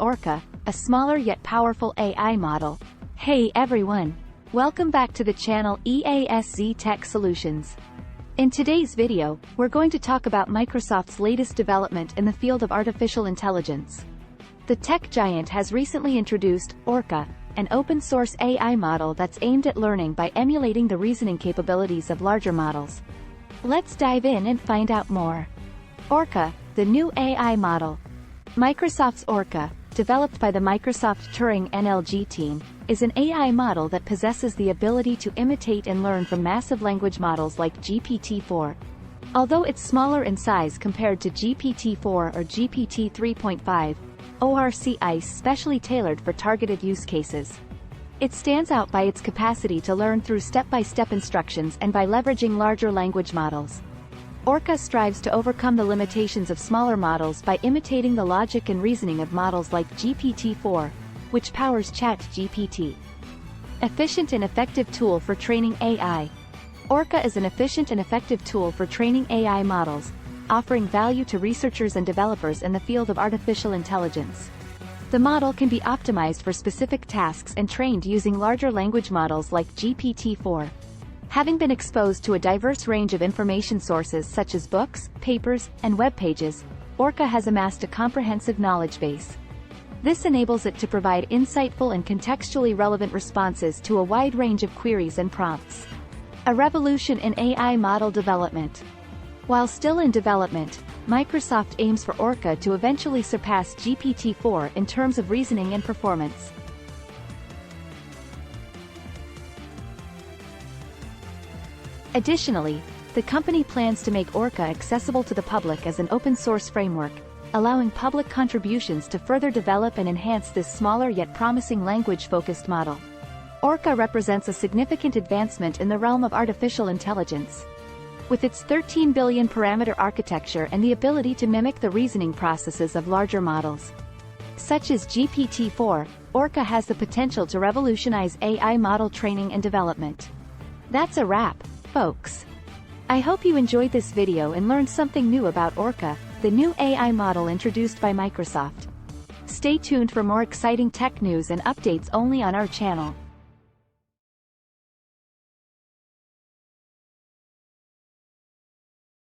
Orca, a smaller yet powerful AI model. Hey everyone! Welcome back to the channel EASZ Tech Solutions. In today's video, we're going to talk about Microsoft's latest development in the field of artificial intelligence. The tech giant has recently introduced Orca, an open-source AI model that's aimed at learning by emulating the reasoning capabilities of larger models. Let's dive in and find out more. Orca, the new AI model. Microsoft's Orca, developed by the Microsoft Turing NLG team, is an AI model that possesses the ability to imitate and learn from massive language models like GPT-4. Although it's smaller in size compared to GPT-4 or GPT 3.5, Orca is specially tailored for targeted use cases. It stands out by its capacity to learn through step-by-step instructions and by leveraging larger language models. Orca strives to overcome the limitations of smaller models by imitating the logic and reasoning of models like GPT-4, which powers ChatGPT. Efficient and effective tool for training AI. Orca is an efficient and effective tool for training AI models, offering value to researchers and developers in the field of artificial intelligence. The model can be optimized for specific tasks and trained using larger language models like GPT-4. Having been exposed to a diverse range of information sources such as books, papers, and web pages, Orca has amassed a comprehensive knowledge base. This enables it to provide insightful and contextually relevant responses to a wide range of queries and prompts. A revolution in AI model development. While still in development, Microsoft aims for Orca to eventually surpass GPT-4 in terms of reasoning and performance. Additionally, the company plans to make Orca accessible to the public as an open-source framework, allowing public contributions to further develop and enhance this smaller yet promising language-focused model. Orca represents a significant advancement in the realm of artificial intelligence. With its 13 billion parameter architecture and the ability to mimic the reasoning processes of larger models, such as GPT-4, Orca has the potential to revolutionize AI model training and development. That's a wrap, folks. I hope you enjoyed this video and learned something new about Orca, the new AI model introduced by Microsoft. Stay tuned for more exciting tech news and updates only on our channel.